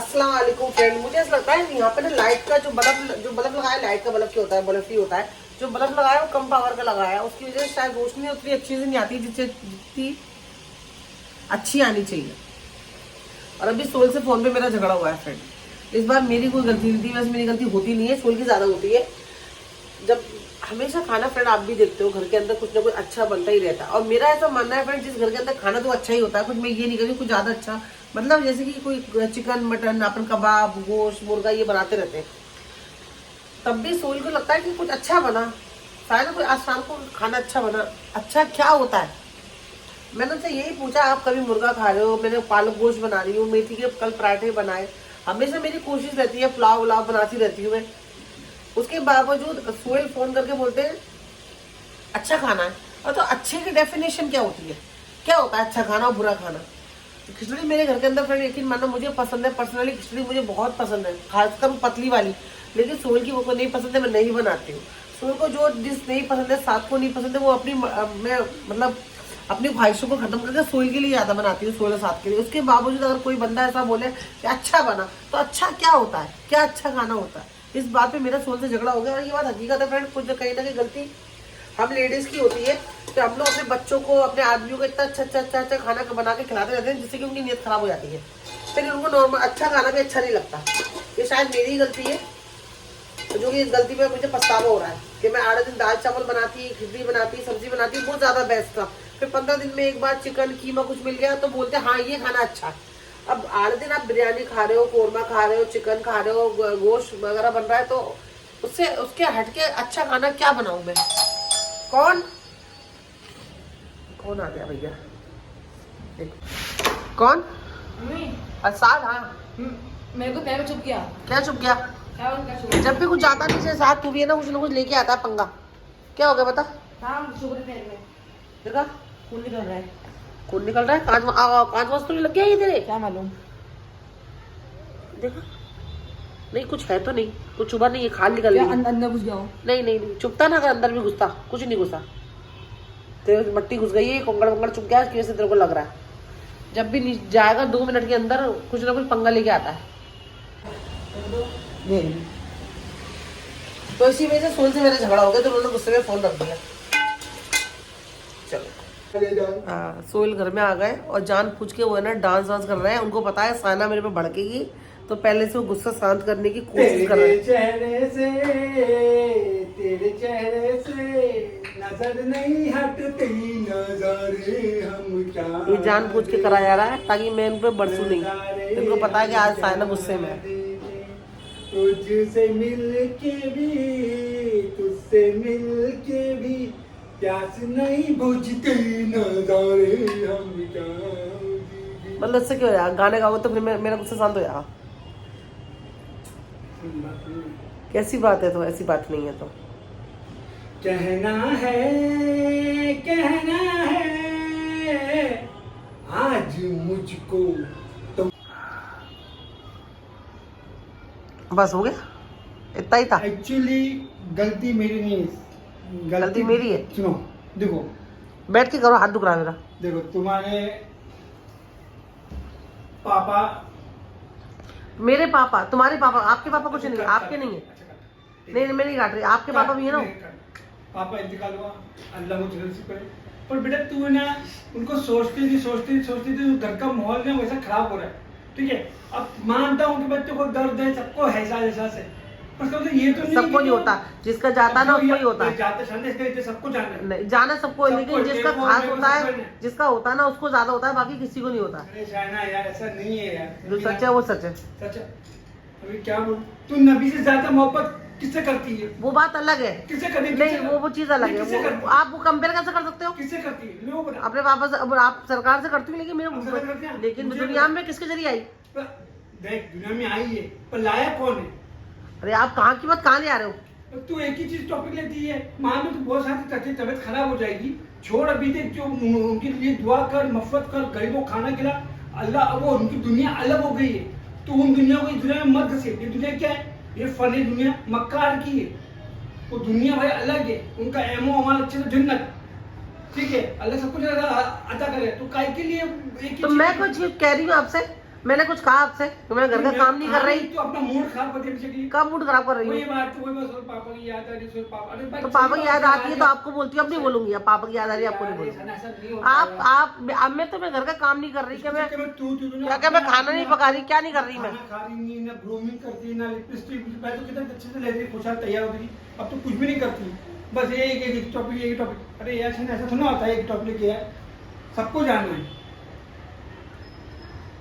अस्सलाम वालेकुम फ्रेंड। मुझे ऐसा लगता है यहाँ पे ना लाइट का जो बल्ब लगाया, लाइट का बल्ब क्या होता है, बल्ब ही होता है। जो बल्ब लगाया वो कम पावर का लगाया है, उसकी वजह से शायद रोशनी उतनी अच्छी से नहीं आती जितनी अच्छी आनी चाहिए। और अभी सोल से फोन पे मेरा झगड़ा हुआ है फ्रेंड। इस बार मेरी कोई गलती नहीं थी, वैसे मेरी गलती होती नहीं है, सोल की ज्यादा होती है। जब हमेशा खाना फ्रेंड आप भी देखते हो, घर के अंदर कुछ ना कुछ अच्छा बनता ही रहता है। और मेरा ऐसा मानना है फ्रेंड, जिस घर के अंदर खाना तो अच्छा ही होता है, कुछ मैं ये नहीं कह रही कुछ ज्यादा अच्छा, मतलब जैसे कि कोई चिकन मटन अपन कबाब गोश्त मुर्गा ये बनाते रहते हैं, तब भी सोल को लगता है कि कुछ अच्छा बना, शायद कोई आज शाम को खाना अच्छा बना। अच्छा क्या होता है? मैंने उनसे यही पूछा, आप कभी मुर्गा खा रहे हो? मैंने पालक गोश्त बना रही हूँ, मेथी के कल पराठे बनाए। हमेशा मेरी कोशिश रहती है, पुलाव उलाव बनाती रहती हूँ मैं। उसके बावजूद सोहेल फोन करके बोलते हैं अच्छा खाना है। और तो अच्छे की डेफिनेशन क्या होती है? क्या होता है अच्छा खाना और बुरा खाना? खिचड़ी मेरे घर के अंदर फ्रेंड यकीन मानो मुझे पसंद है, पर्सनली खिचड़ी मुझे बहुत पसंद है, खासकर पतली वाली। लेकिन सोहेल की वो को नहीं पसंद है, मैं नहीं बनाती हूँ। सोहेल को जो डिश नहीं पसंद है, साथ को नहीं पसंद है, वो अपनी मैं मतलब अपनी ख्वाहिशों को खत्म करके सोहेल के लिए ज्यादा बनाती हूँ, सोहेल साथ के लिए। उसके बावजूद अगर कोई बंदा ऐसा बोले कि अच्छा बना, तो अच्छा क्या होता है? क्या अच्छा खाना होता है? इस बात पे मेरा सोहेल से झगड़ा हो गया। और ये बात हकीकत है फ्रेंड, कुछ कहीं ना कहीं गलती हम लेडीज की होती है कि हम लोग अपने बच्चों को, अपने आदमियों को इतना अच्छा खाना बना के खिलाते रहते हैं जिससे कि उनकी नीयत खराब हो जाती है, फिर उनको नॉर्मल अच्छा खाना भी अच्छा नहीं लगता। ये शायद मेरी गलती है, जो कि इस गलती पे मुझे पछतावा हो रहा है कि मैं 8 दिन दाल चावल बनाती, खिचड़ी बनाती, सब्जी बनाती, बहुत ज्यादा बेस्ट था। फिर 15 दिन में एक बार चिकन कीमा कुछ मिल गया तो बोलते हाँ ये खाना अच्छा। अब 8 दिन आप बिरयानी खा रहे हो, कौरमा खा रहे हो, चिकन खा रहे हो, गोश्त वगैरह बन रहा है, तो उससे उसके हटके अच्छा खाना क्या बनाऊं मैं? कौन आ गया भैया? कौन? असाद? हाँ मेरे को तेरे चुप किया। क्या चुप गया? क्या उनका शुक्र? जब भी कुछ आता नहीं से साथ तू भी है ना कुछ लेके आता है पंगा। क्या हो गया बता? हाँ शुक्र है तेरे में। देखा खून निकल रहा है। खून निकल रहा है? कांच वास तो नहीं लग गया ये तेरे? क्या मालूम? देखा नहीं कुछ है तो नहीं, कुछ चुभा नहीं है, खाल निकल रही है। अंदर घुस गया हूँ। नहीं चुपता ना, अगर अंदर भी घुसता कुछ नहीं घुसा। तेरे मट्टी घुस गई है, कंगड़ चुप गया, इसकी वजह से तेरे को लग रहा है। जब भी जाएगा 2 मिनट के अंदर कुछ ना कुछ पंगा लेके आता है। तो इसी वजह से सोल से मेरा झगड़ा हो गया, तो उन्होंने गुस्से में फोन रख दिया। चलो सोहेल घर में आ गए और जान पूछ के वो है ना डांस वांस कर रहे हैं। उनको पता है साना मेरे पे भड़केगी, तो पहले से वो गुस्सा शांत करने की कोशिश कर रहे हैं। तेरे चेहरे से नजर नहीं हटती, नजरे हम क्या। ये जान पूछ के करा जा रहा है ताकि मैं इन पे बरसू नहीं। इनको पता है कि आज साना गुस्से में है। तुझसे मिल के भी, तुझसे मिल के भी प्यास नहीं बुझती, नजारे हम क्या। मतलब इससे क्यों यार गाने गाओ तो फिर मेरा गुस्सा शांत हो जाएगा? कैसी बात है? तो ऐसी बात नहीं है तो कहना है आज मुझको तुम। बस हो गया, इतना ही था। एक्चुअली गलती मेरी नहीं है, गलती मेरी है। सुनो देखो, बैठ के करो, हाथ दुख रहा है मेरा। देखो तुम्हारे पापा, मेरे पापा, तुम्हारे पापा, आपके पापा कुछ नहीं, आपके नहीं है। नहीं मैं नहीं काट रही, आपके पापा भी है ना। पापा इंतकाल हुआ, अल्लाह मुझे नसीब करे। पर बेटा तू ना उनको सोचती थी घर का माहौल ना वैसा खराब हो रहा है, ठीक है। अब मानता हूँ कि बच्चों को दर्द है, सबको है एहसास है, पर ये तो सबको नहीं होता, जिसका जाता ना उसको ही होता है। सबको जाना है, नहीं जाना सबको, लेकिन जिसका खास होता है, जिसका होता है ना उसको ज्यादा होता है, बाकी किसी को नहीं होता। अरे शायना यार ऐसा नहीं है यार, जो सच है वो सच है। सच है। अभी क्या बोल, तू नबी से ज्यादा मोहब्बत किससे करती है? वो बात अलग है। किससे करती? नहीं वो चीज अलग है। आप वो कंपेयर कैसे कर सकते हो? किससे करती है? लोगों को अपने पापा से। अब आप सरकार से करती हो, लेकिन मेरे लेकिन दुनिया में किसके जरिए आई? देख दुनिया में आई है, पर लाया कौन है? अरे आप कहाँ की बात कहाँ ले आ रहे हो? तू एक ही चीज टॉपिक लेती है, मान लो तो बहुत सारी तबीयत खराब हो जाएगी, छोड़ अभी देख, जो उनके लिए दुआ कर, मफरत कर, गरीबों को खाना खिला। अल्लाह वो उनकी दुनिया अलग हो गई है, तो उन दुनिया को इस दुनिया में मत घसीट। ये दुनिया क्या है? ये फनी दुनिया मक्कार की है, वो दुनिया भाई अलग है। उनका एमओ हमारा अच्छे से जन्नत, ठीक है। अल्लाह सब कुछ अदा करे, तो काय के लिए एक ही तो मैं कुछ कह रही हूँ आपसे, मैंने कुछ कहा आपसे कि मैं घर का काम नहीं कर रही? तो अपना मूड खराब करते पीछे की कब मूड खराब कर रही वही हूँ? बात वही बस पापा की याद आ रही है पापा अरे भाई तो पापा की याद आती है तो आपको बोलती हूँ, अब नहीं बोलूंगी। अब पापा की याद आ रही है आपको नहीं बोलूंगी। ऐसा नहीं होता आप अब मैं तो मैं घर का काम नहीं कर रही क्या? मैं क्या क्या मैं खाना नहीं पका रही? क्या नहीं कर रही मैं? खाना खा रही नहीं, ना ग्रूमिंग करती, ना लिपस्टिक, मैं तो कितने अच्छे से ले रही खुशहाल तैयार हो गई। अब तो कुछ भी नहीं करती, बस एक टॉपिक। अरे यार ऐसा थोड़ा होता है, एक टॉपिक किया है सबको जानना है।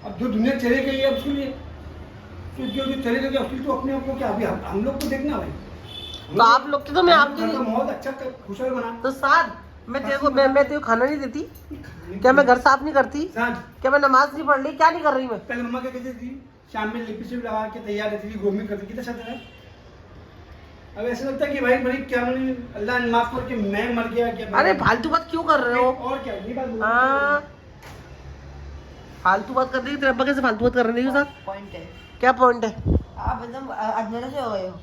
अब जो दुनिया चले गई है उसके लिए तो जो चले गए उसके लिए तो अपने आप को क्या अभी हम लोग को देखना भाई। तो आप लोग की तो मैं आपकी बहुत अच्छा खुशहाल बना तो साथ मैं तेरे को मैं तेरे को खाना नहीं देती क्या? मैं घर साफ नहीं करती क्या? मैं नमाज नहीं पढ़ रही? क्या नहीं कर रही मैं? पहले मम्मा क्या कहती थी, शाम में लिपस्टिक लगा के तैयार रहती थी, ग्रूमिंग करती, कितना अच्छा था। अब ऐसा लगता है कि भाई क्या मैंने अल्लाह ने माफ करके मैं मर गया क्या? अरे फालतू बात क्यों कर रहे हो? और क्या ये बात हाँ फालतू बात कर रही है। तेरे अब्बा कैसे फालतू बात कर रही है? साथ पॉइंट है, क्या पॉइंट है? आप एकदम अधमरे से हो गए हो।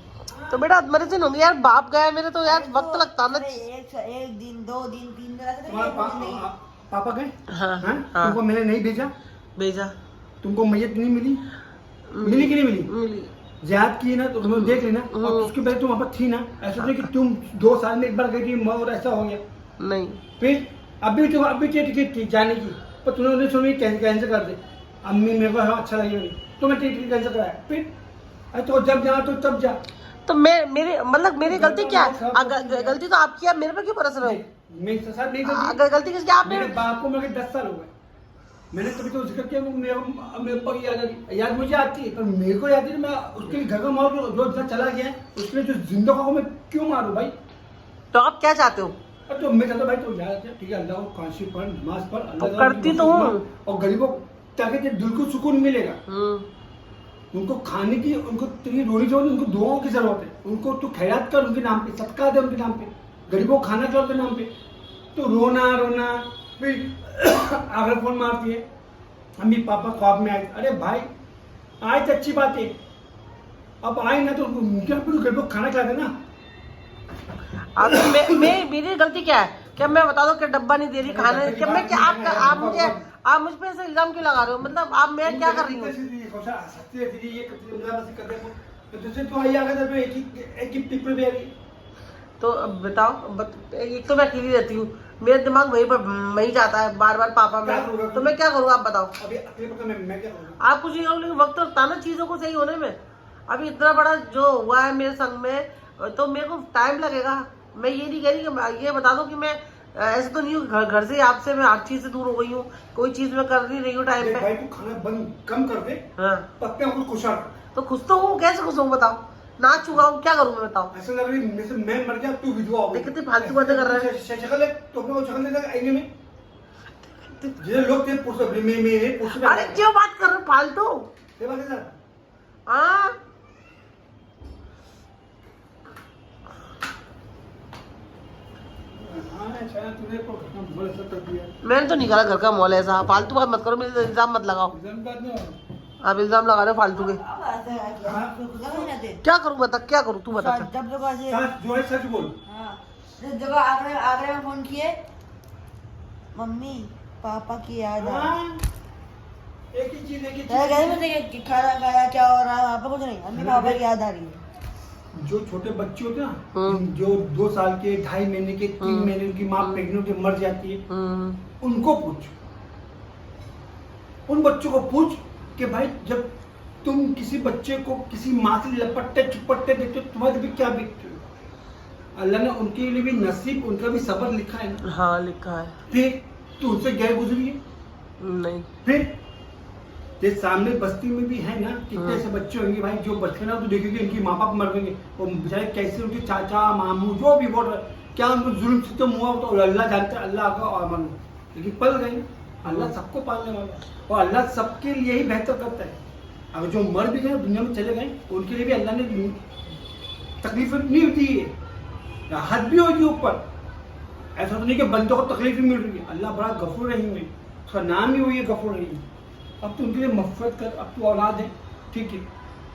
तो बेटा अदमरे से होंगे यार, बाप गया मेरे तो यार वक्त लगता ना। एक दिन 2 दिन 3 दिन ऐसे तुम्हारे नहीं। पापा गए? हाँ, हाँ? हाँ। तुमको मैंने नहीं भेजा? भेजा। तुमको मैयत नहीं मिली? मिली कि नहीं मिली? मिली। याद की ना तो तुम्हें देख लेना। और उसके पहले तुम वहाँ पर थी ना, ऐसा नहीं कि तुम 2 साल में एक बार गई थी और ऐसा हो गया। नहीं फिर अभी टिकट थी जाने की, पर तूने उन्हें सुनी कैंसिल कर दे। अम्मी मेरे को अच्छा लगे नहीं तो मैं टिकट कैंसिल कराया। फिर अरे तो जब जा तो तब जा। तो मेरे मतलब मेरी गलती क्या है? गलती तो आपकी है, मेरे पे क्यों बरस रहे हो? मेरे साथ नहीं गलती किसकी? आपने। मेरे बाप को मेरे 10 साल हो गए, मैंने कभी तो जिक्र किया मेरे पापा की याद आती, याद मुझे आती है पर मेरे को याद है। मैं उसके लिए घर का माहौल जो इतना चला गया है उसके लिए जो जिंदा को मैं क्यों मारूं भाई? तो आप क्या चाहते हो? तो मैं चाहता भाई तो याद है, ठीक है, अल्लाह को काशी पढ़, नमाज पढ़, अल्लाह करती तो हूँ। और गरीबों ताकि दिल को सुकून मिलेगा। उनको खाने की, उनको तेरी रोटी जो उनको दुआओं की जरूरत है। उनको तू खैरात कर उनके नाम पे, सदका दे उनके नाम पे, गरीबों को खाना खिला उनके नाम पे। तो रोना फिर आगे फोन मारती है, अम्मी पापा ख्वाब में आए। अरे भाई आए तो अच्छी बात है, अब आए ना तो उनके यहाँ पे गरीबों को खाना खिला देना। अब मेरी गलती क्या है? क्या मैं बता दो कि डब्बा नहीं दे रही खाने? क्या मैं क्या आप मुझ पे ऐसे इल्जाम क्यों लगा रहे हो? मतलब आप मैं क्या कर रही हूँ? तो अब बताओ एक तो मैं अकेली रहती हूँ, मेरा दिमाग वहीं जाता है बार बार पापा में। तो मैं क्या करूँ आप बताओ? आप कुछ नहीं करो लेकिन वक्त लगता है ना चीजों को सही होने में। अभी इतना बड़ा जो हुआ है मेरे संग में तो मेरे को टाइम लगेगा। मैं ये नहीं कह रही कि ये बता दो कि मैं ऐसे तो नहीं हूँ घर से आपसे मैं हर चीज से दूर हो गई हूँ, कोई चीज मैं कर नहीं रही हूँ टाइम पे। भाई तू खाना बंद कम कर दे। हाँ पत्ते को खुश रख। तो खुश तो हूँ, कैसे खुश हूँ बताओ? नाच चुका हूँ, क्या करूँ मैं बताओ? ऐसा लग रही है मैं मर गया तू विधवा हो गई। कितनी फालतू बातें कर रहा है। शक्ल है तो अपने को शक्ल देगा आईने में, जैसे लोग थे पुरुष में। अरे क्यों बात कर रहे हो फालतू? ये बात है सर। हाँ मैंने तो नहीं करा घर का मॉल ऐसा। फालतू बात मत करो, मेरे इल्जाम मत लगाओ। आप इल्जाम लगा रहे हो फालतू के। क्या करूँ बता, क्या करूँ तू बता? सच बोल। जब आगरे में फोन किए, मम्मी पापा की याद आ एक ही चीज खाना खाया क्या हो रहा है वहाँ पे? कुछ नहीं, मम्मी पापा की याद आ रही है। जो छोटे बच्चे होते हैं ना, जो 2 साल के, 2.5 महीने के, 3 महीने की माँ प्रेग्नेंट होकर मर जाती है, उनको पूछ, उन बच्चों को पूछ कि भाई जब तुम किसी बच्चे को किसी माँ से लपटते चुपटते देखते हो तुम्हारे भी क्या बीतते हो? अल्लाह ने उनके लिए भी नसीब, उनका भी सब्र लिखा है ना। हाँ लिखा है। फिर तू उनसे गैर गुजरी है? नहीं। फिर ये सामने बस्ती में भी है ना, कितने ऐसे बच्चे होंगे भाई जो बचपन तो देखेंगे इनकी माँ बाप मर गए और बेचारे कैसे उनके चाचा मामू जो भी बोल रहे क्या उनको जुल्म से तो मुआ तो अल्लाह जानता है, अल्लाह का और अमन, लेकिन पल गए। अल्लाह सबको पालने वाला है और अल्लाह सबके लिए ही बेहतर करता है। अगर जो मर भी गए दुनिया में चले गए उनके लिए भी अल्लाह ने तकलीफ नहीं होती है, हद भी होगी ऊपर। ऐसा तो नहीं कि बंदों को तकलीफ मिल रही है। अल्लाह बड़ा गफूर रहीम है, उसका नाम ही वही है गफूर रहीम। अब तो उनके लिए मफ़रत कर, अब तो औलाद है ठीक है,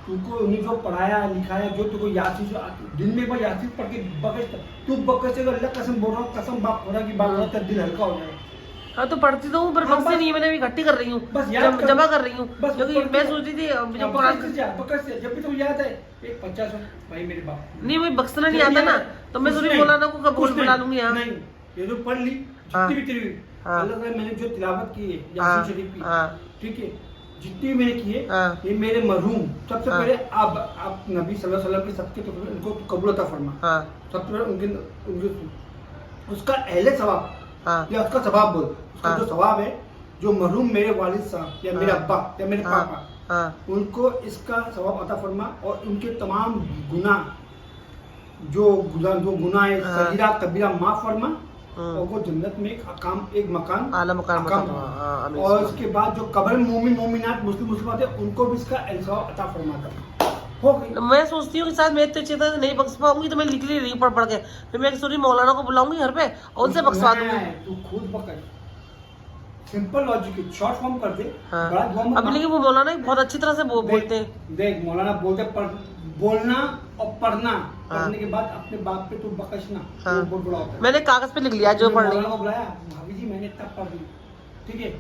तुमको उन्हीं को पढ़ाया लिखाया, जो तुमको यासीन जो दिन में एक बार यासीन पढ़ के बकस तू बकस से अल्लाह कसम बोल रहा हूँ, कसम बाप हो रहा कि बाप हो रहा, दिल हल्का हो जाएगा। हाँ तो पढ़ती तो हूँ पर हाँ, बक्से नहीं है, मैंने अभी इकट्ठी कर रही हूँ, बस याद कर। जमा कर रही हूँ, बस क्योंकि पढ़ के- मैं सोच रही थी जो हाँ, कुरान पकड़ से जा, पकड़ से जब भी तुम याद है एक 50 भाई मेरे बाप नहीं मुझे बक्सना नहीं आता ना, तो मैं सोच रही मौलाना को कबूल बुला लूंगी यहाँ। नहीं, ये जो पढ़ ली हाँ। जितनी भी तेरी हाँ। अल्लाह ताला मैंने जो तिलावत की है हाँ, यासीन शरीफ की, हाँ। ठीक है, जितनी मैंने की है हाँ। ये मेरे मरहूम सबसे हाँ। पहले आप नबी सल्लल्लाहु अलैहि वसल्लम के सबके तो उनको कबूल अता फरमा। हाँ सबसे पहले उनके उसका अहले सवाब हाँ या उसका सवाब बोल, उसका हाँ। जो सवाब है जो मरहूम मेरे वालिद साहब या मेरे हाँ। अब्बा या मेरे हाँ पापा हाँ उनको इसका सवाब अता फरमा, और उनके तमाम गुनाह जो गुनाह है हाँ। सगीरा कबीरा माफ फरमा, हम्म। और वो जन्नत में एक मकान आला मकान अकाम मतलब, हाँ, आमीन। और उसके बाद जो कब्र में मोमिनात मुस्लिमात है उनको भी इसका सवाब अता फरमाता हो गई। मैं सोचती हूँ कि शायद मैं इतने अच्छी तरह से नहीं बख्श पाऊंगी, तो मैं लिख ले रही हूँ पढ़ के, फिर मैं सोच रही मौलाना को बुलाऊंगी घर पे और उनसे बख्शवा दूंगी। तू खुद पकड़, सिंपल लॉजिक शॉर्ट फॉर्म कर दे, हाँ बड़ा दुआ मत अब मांग। लेकिन वो मौलाना बहुत अच्छी तरह से बोलते हैं। देख मौलाना बोलते बोलना और पढ़ना, हाँ। पढ़ने के बाद अपने बाप पे तू बकशना, हाँ। वो बहुत बड़ा होता है। मैंने कागज पे लिख लिया जो तुमने पढ़ मौलाना रही। को बुलाया, भाभी जी मैंने तब पढ़ ली, ठीक है,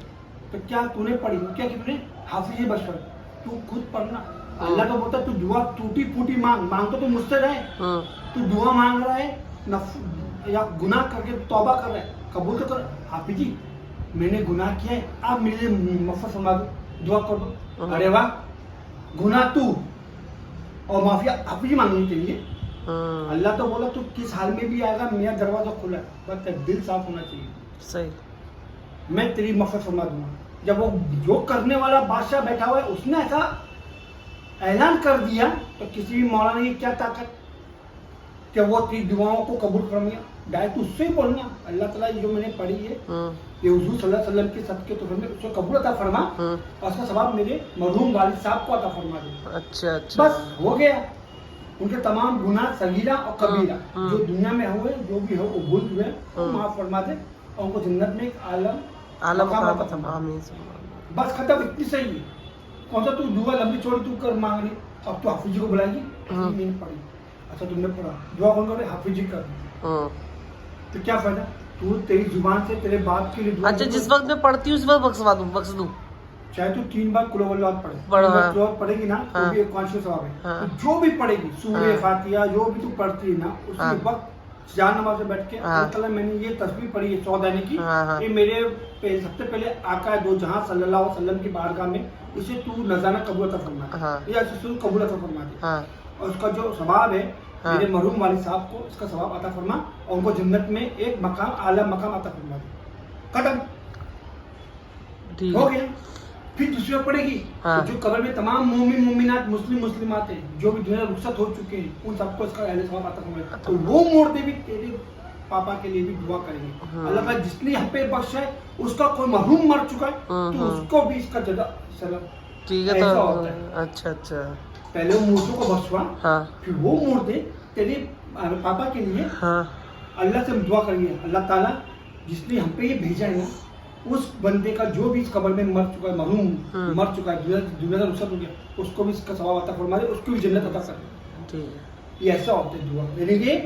तो क्या तूने पढ़ी, क्या कि तूने हाफिज बशर, तू खुद पढ़ना। अल्लाह तो बोलता तू दुआ टूटी फूटी मांग तो तू मुझसे रहे, तू दुआ मांग रहा है या गुनाह करके तौबा कर रहा है, कबूल तो कर। हाफिज जी मैंने गुनाह किया है, आप मेरे लिए मफ़त फरमा दो, दुआ कर दो। अरे वाह, गुनाह तू और माफिया हाफिज जी मांगनी चाहिए। अल्लाह तो बोला तू किस हाल में भी आएगा, मेरा दरवाजा खुला है, बस तेरा दिल साफ होना चाहिए, सही। मैं तेरी मफ़त फरमा दूंगा। जब वो जो करने वाला बादशाह बैठा हुआ है उसने ऐसा ऐलान कर दिया, तो किसी भी मौलाना की क्या ताकत कि वो तेरी दुआओं को कबूल कर लिया। डायरेक्ट उससे ही बोलना, अल्लाह ताला ये जो मैंने पढ़ी है ये हुजूर सल्लल्लाहु अलैहि वसल्लम के सदके तो उसको कबूल अता फरमा, और उसका सवाब मेरे मरहूम वालिद साहब को अता फरमा दे। अच्छा अच्छा। बस हो गया, उनके तमाम गुनाह सगीरा और कबीरा जो दुनिया में हुए जो भी हो वो भूल हुए वो माफ फरमा दे, और उनको जन्नत में एक आलम मकाम अता फरमा। आमीन। बस खत्म, इतनी सही है। कौन सा तू दुआ लंबी चौड़ी तू कर मांग रही, अब तू हाफिज जी को बुलाएगी, मैंने पढ़ी, अच्छा तुमने पढ़ा, दुआ कौन करे, हाफिज जी कर, तो क्या फायदा, तू तेरी जुबान से तेरे बाप के लिए दुआ अच्छा कर। जिस वक्त मैं पढ़ती हूँ उस वक्त बख्श दूँ। चाहे तू 3 बार कुल अव्वल पढ़े, पढ़ो, 3 बार हाँ। कुल अव्वल पढ़ेगी ना तो हाँ। भी एक 500 सवाब है। हाँ। तो जो भी पढ़ेगी सूरह हाँ। फातिहा जो भी तू पढ़ती है ना उसी हाँ। वक्त चार नमाज में बैठ के हाँ। अल्लाह ताला मैंने ये तस्बीह पढ़ी है 100 दाने की, हाँ, हाँ। ये मेरे सबसे पहले आका दो जहां सल्लल्लाहु अलैहि वसल्लम की बारगाह में इसे तू नज़ारा कबूल अता फरमा दे, हाँ। या इसे तू कबूल अता फरमा दे, हाँ और उसका जो सवाब है हाँ। मेरे मरहूम वालिद साहब को इसका सवाब अता फरमा, और उनको जन्नत में एक मकाम आला मकाम अता फरमा दे। खत्म ठीक हो है। गया। फिर दूसरी बार पड़ेगी, हाँ। तो जो कब्र में तमाम मोमिनात मुस्लिमात हैं जो भी दुनिया रुखसत हो चुके हैं उन सबको इसका अहले सवाब अता फरमा, तो वो मोड़ते भी तेरे पापा के लिए भी दुआ करेंगे। अल्लाह ताला जिसने हम पे बख्शा है उसका कोई मरहूम मर चुका है तो उसको भी इसका जदा सलाम। ठीक है। ऐसा तो होता है। अच्छा अच्छा। पहले वो मूर्तों को बख्शवा, हाँ फिर वो मूर्ते तेरे पापा के लिए हाँ अल्लाह से दुआ करेंगे, अल्लाह ताला जिसने हम पे ये भेजा है ना उस बंदे का जो भी इस कब्र में मर चुका है, मरहूम मर चुका है, दुनिया से रुखसत हो गया, उसको भी इसका सवाब अता फरमा दे, उसको भी जन्नत अता कर दे। ठीक है। ये ऐसा होता है दुआ, यानी कि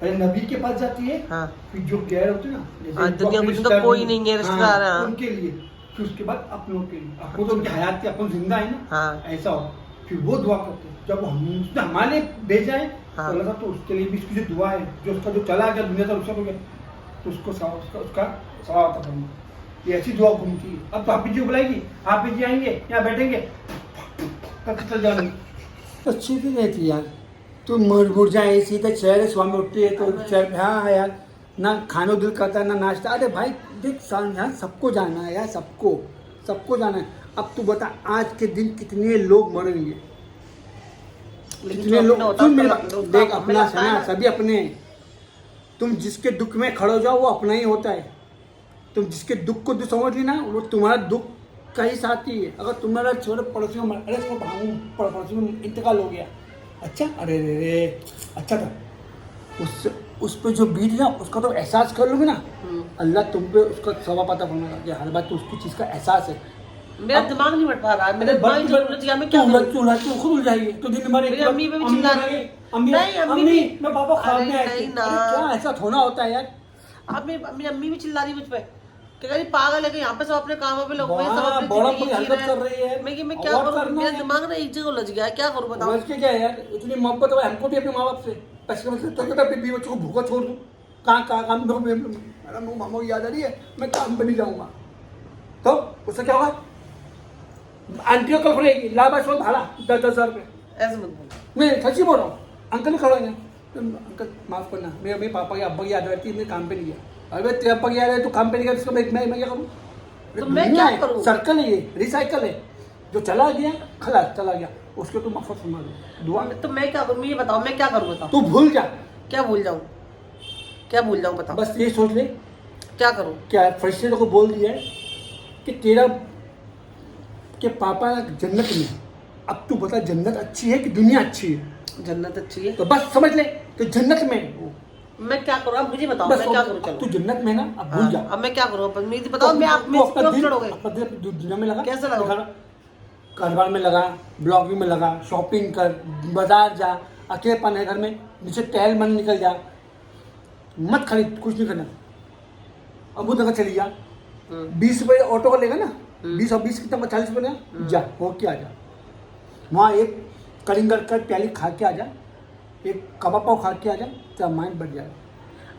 पहले नबी के पास जाती है, हाँ फिर जो गैर होते हैं ना हाँ, जैसे दुनिया में जिनका कोई नहीं है रिश्तेदार, हाँ। उनके लिए, फिर उसके बाद अपनों के लिए, अपनों तो उनकी हयात के अपन जिंदा है ना, हाँ ऐसा हो, फिर वो दुआ करते हैं। जब हम उसने हमारे लिए भेजा है हाँ। तो अल्लाह ताला तो उसके लिए भी इसकी जो दुआ है जो उसका जो चला गया दुनिया से रुखसत हो गया तो उसको उसका सवाब अता फरमा। ये ऐसी दुआ घूमती है। अब तो हाफिज जी को बुलाएगी, हाफिज जी आएंगे यहाँ बैठेंगे करके चल जाएंगे, अच्छी भी रहती यार। तो मुरझा है सीधा चेहरे सुबह में उठती है तो चेहरे हाँ यार ना खानो दिल करता है ना नाश्ता। अरे भाई देख यार सबको जाना है यार, सबको जाना है। अब तू बता आज के दिन कितने लोग मरेंगे, कितने लोग, सुन मेरी बात, देख अपना सना सभी अपने, तुम जिसके दुख में खड़े हो जाओ वो अपना ही होता है। तुम जिसके दुख को जो समझ ली ना वो तुम्हारा दुख का ही साथी है। अगर तुम्हारा छोटे पड़ोसी में अरे इसको भागू पड़ोसी में इंतकाल हो गया, अच्छा अरे रे रे अच्छा था, उस पे जो बीत ना उसका तो एहसास कर लोगे ना, अल्लाह तुम पे उसका सवाब अता फरमाएगा। हर बात तो उसकी चीज़ का एहसास है। मेरा दिमाग नहीं बैठ पा रहा है, मेरे दिमाग की जरूरत है, मैं क्या करूं? तू खुद उड़ जाएगी तो दिन भर मेरी अम्मी पे भी चिल्ला रही है। अम्मी नहीं, अम्मी अम्मी भी- मैं पापा ख्वाब में अरे आई थी। नहीं ना। अरे क्या ऐसा थोड़ा होता है यार। अब मेरी अम्मी भी चिल्ला रही मुझ पे। क्या पागल है कि यहाँ पे सब अपने कामों पे लगे हुए हैं, सब वहाँ अपनी बड़ा जिंदगी कोई जी हरकत रहे कर हैं। रही है। मैं क्या और करूँ, करना मेरा है। दिमाग ना एक जगह उलझ गया है, क्या करूँ बताओ। समझ के क्या है यार, इतनी मोहब्बत है हमको भी अपने माँ बाप से, पैसे में तो क्या बीवी बच्चों को भूखा छोड़ दूँ, कहाँ काम मेरा मामा की याद आ रही है, मैं काम पे नहीं जाऊँगा, तो उससे क्या होगा, आंटियों कल खुलेगी लाभाश भाड़ा 10,000 रुपये। ऐसे मत बोलो। मैं सच्ची बोल रहा हूँ, अंकल ही खड़े हैं, अंकल माफ करना, मेरे पापा की अब्बा की याद रहती है, मैं काम पे नहीं गया। अरे तेरे अब्बा की याद है तो काम पे नहीं गया, उसको मैं क्या करूँ, तो मैं क्या करूँ? सर्कल है ये, रिसाइकल है, जो चला गया खलास चला गया, उसके तुम मफत सुना दो दुआ। तो मैं क्या करूँ, ये बताओ मैं क्या करूँ बताओ। तू भूल जा, क्या भूल जाऊँ, क्या भूल जाऊँ बताओ। बस ये सोच ले, क्या करूँ। क्या फरिश्ते को बोल दिया है कि तेरा के पापा जन्नत में, अब तू बता जन्नत अच्छी है कि दुनिया अच्छी है, जन्नत अच्छी है। तो बस समझ ले तो जन्नत में है वो। मैं क्या करूँ, अब मुझे बताओ बस मैं क्या करूँ। अब तू चलो जन्नत में है ना, अब भूल जा। अब मैं क्या करूँ, अब मुझे बताओ। मैं आप में अपना दिल छोड़ोगे दुनिया में लगा, कैसे लगाऊं? कारोबार में लगा, ब्लॉगिंग में लगा, शॉपिंग कर, बाजार जा, अकेलेपन है घर में, नीचे टहल मन निकल जा, मत खरीद, कुछ नहीं करना। अबू नगर चली जा, 20 रुपये ऑटो का लेगा ना, 20 और 20 कितना 40 रुपये लेगा, जा होके आ जा। वहाँ एक कलिंगर का प्याली खा के आ जा, एक कबाब पाव खा के आ जा, तेरा माइंड बढ़ जाएगा।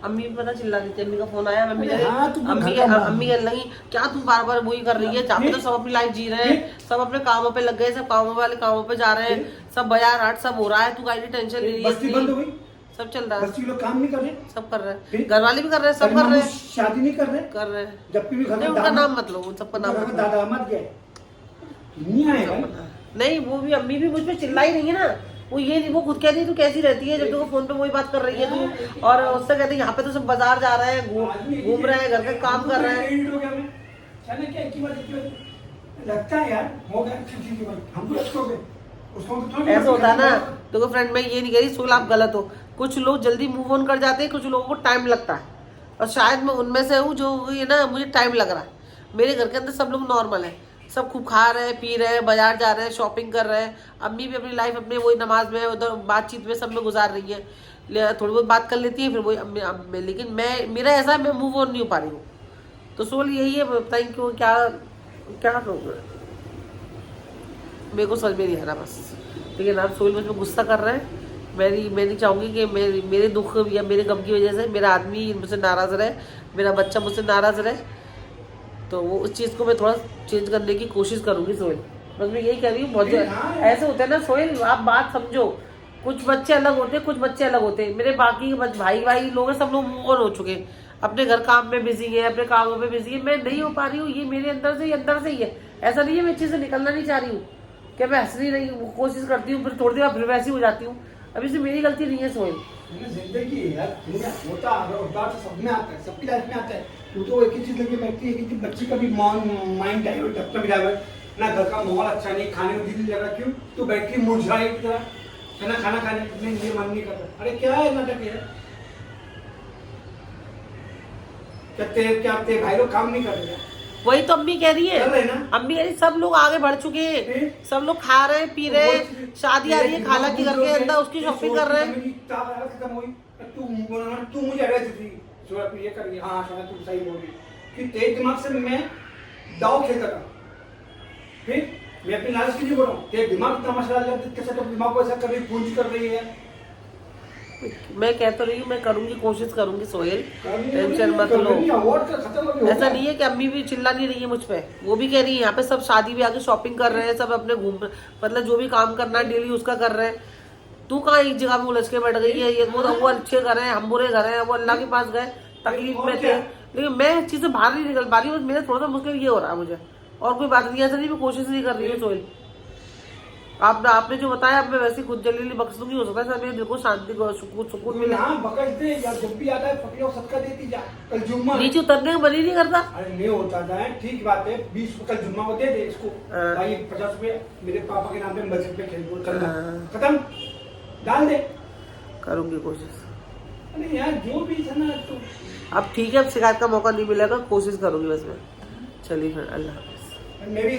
अम्मी भी पता चिल्ला रही थी, अम्मी का फोन आया, मम्मी अरे हाँ, तुम घर का अम्मी कहने लगी क्या तुम बार बार वही कर रही है, जहाँ पे तो सब अपनी लाइफ जी रहे हैं, सब अपने कामों पे लग गए, सब कामों वाले कामों पे जा रहे हैं, सब बाजार हाट सब हो रहा है, तू काहे टेंशन ले रही है बस्ती बंद हो गई, सब चल रहा है, बस्ती लोग काम नहीं कर रहे, सब कर रहे फिर? हैं, घर वाले भी कर रहे हैं, सब कर रहे हैं, शादी नहीं कर रहे, कर रहे हैं। जबकि भी घर नहीं में उनका नाम मत लो, उन सबका नाम मत लो। दादा मत गए नहीं आएगा। नहीं वो भी अम्मी भी मुझ पे चिल्ला ही रही है ना, वो ये नहीं, वो खुद कहती है तू कैसी रहती है जब तू फोन पे वही बात कर रही है तू, और उससे कहते हैं यहाँ पे तो सब बाजार जा रहे हैं, घूम रहे हैं, घर का काम कर रहे हैं। लगता है यार हो गया, हम तो अच्छे हो गए, उसको ऐसा होता है ना। देखो फ्रेंड मैं ये नहीं कह रही सोल आप गलत हो, कुछ लोग जल्दी मूव ऑन कर जाते हैं, कुछ लोगों को टाइम लगता है, और शायद मैं उनमें से हूँ जो ये ना मुझे टाइम लग रहा है। मेरे घर के अंदर सब लोग नॉर्मल है, सब खूब खा रहे हैं, पी रहे हैं, बाजार जा रहे हैं, शॉपिंग कर रहे हैं। अम्मी भी अपनी लाइफ अपने वही नमाज में, उधर बातचीत में, सब में गुजार रही है, थोड़ी बहुत बात कर लेती है, फिर वही अम्मी। लेकिन मैं, मेरा ऐसा है मैं मूव ऑन नहीं हो पा रही हूँ। तो सोल यही है, बताइए क्यों, क्या क्या करूँ, मेरे को समझ में नहीं आ रहा बस। लेकिन आप सोल मुझ पर गुस्सा कर रहे हैं, मैं नहीं चाहूँगी कि मेरे दुख या मेरे गम की वजह से मेरा आदमी मुझसे नाराज़ रहे, मेरा बच्चा मुझसे नाराज़ रहे। तो वो उस चीज़ को मैं थोड़ा चेंज करने की कोशिश करूँगी सोहेल, बस मैं यही कह रही हूँ। बहुत ऐसे होते हैं ना सोहेल, आप बात समझो, कुछ बच्चे अलग होते हैं, कुछ बच्चे अलग होते हैं। मेरे बाकी भाई लोग हैं, सब लोग मूव ऑन हो चुके हैं, अपने घर काम में बिजी है, अपने कामों में बिजी है। मैं नहीं हो पा रही हूँ, ये मेरे अंदर से ही है। ऐसा नहीं है मैं चीज़ से निकलना नहीं चाह रही हूँ, क्या मैं हंस नहीं रही हूँ, कोशिश करती हूँ, फिर थोड़ी देर फिर वैसी हो जाती हूँ। अभी से मेरी गलती नहीं है सोहेल। जिंदगी है यार, दुनिया होता है, सब में आता है, सबकी लाइफ में आता है। तू तो एक ही चीज लगी बैठती है कि बच्ची का भी माइंड डाइवर्ट, अपना भी डाइवर्ट, ना घर का माहौल अच्छा नहीं, खाने को दिल नहीं लग रहा, क्यों तू बैठी मुरझाई की तरह, है ना, खाना खाने के लिए मन नहीं करता। अरे क्या है नाटक है, क्या तेरे भाई लोग काम नहीं कर रहे? वही तो अम्मी कह रही है, कर रहे ना? अम्मी कह रही सब लोग आगे बढ़ चुके हैं, सब लोग खा रहे हैं, पी रहे हैं, शादी आ रही है खाला की घर के अंदर, उसकी शॉपिंग कर रहे हैं। तू मुझे एडवाइस देती ये करिए, हाँ तू सही बोल रही कि तेरे दिमाग से मैं दाव खेलता था, फिर मैं अपनी लालच की नहीं बोल रहा हूँ, तेरे दिमाग इतना मसला कैसे तो दिमाग को ऐसा कर रही, पूंछ कर रही है। मैं कह तो रही हूँ, मैं करूंगी, कोशिश करूंगी सोहेल, टेंशन मत लो। ऐसा नहीं है कि अम्मी भी चिल्ला नहीं रही है मुझ पे, वो भी कह रही है यहाँ पे सब शादी भी आके शॉपिंग कर रहे हैं, सब अपने घूम, मतलब जो भी काम करना है डेली उसका कर रहे हैं। तू कहाँ एक जगह में उलझ के बैठ गई है, ये वो अच्छे घर हैं, हम बुरे घर हैं, वो अल्लाह के पास गए, तकलीफ में थे, लेकिन मैं इस चीज से बाहर नहीं निकल पा रही हूँ। मेरा थोड़ा सा मुश्किल ये हो रहा है मुझे, और कोई बात नहीं, ऐसा नहीं मैं कोशिश नहीं कर रही हूँ सोहेल। आपने जो बताया, अब मैं वैसे खुद जल्दी बख्श दूंगी, हो सकता है मेरे दिल को शांति सुकून मिले। बख्श दे यार, जब भी आता है फकीर और सदका देती जा, कल जुम्मा नीचे उतरने का मन ही नहीं करता। अरे नहीं होता है, ठीक बात है, 20 कल जुम्मा को दे दे इसको भाई, 50 रुपए मेरे पापा के नाम पे मस्जिद में खेल करना, खत्म, डाल दे, करूंगी कोशिश। अरे यार जो भी है ना, तो अब ठीक है, अब शिकायत का मौका नहीं मिलेगा, कोशिश करूंगी बस मैं। चलिए फिर, अल्लाह हाफिज़। मेरी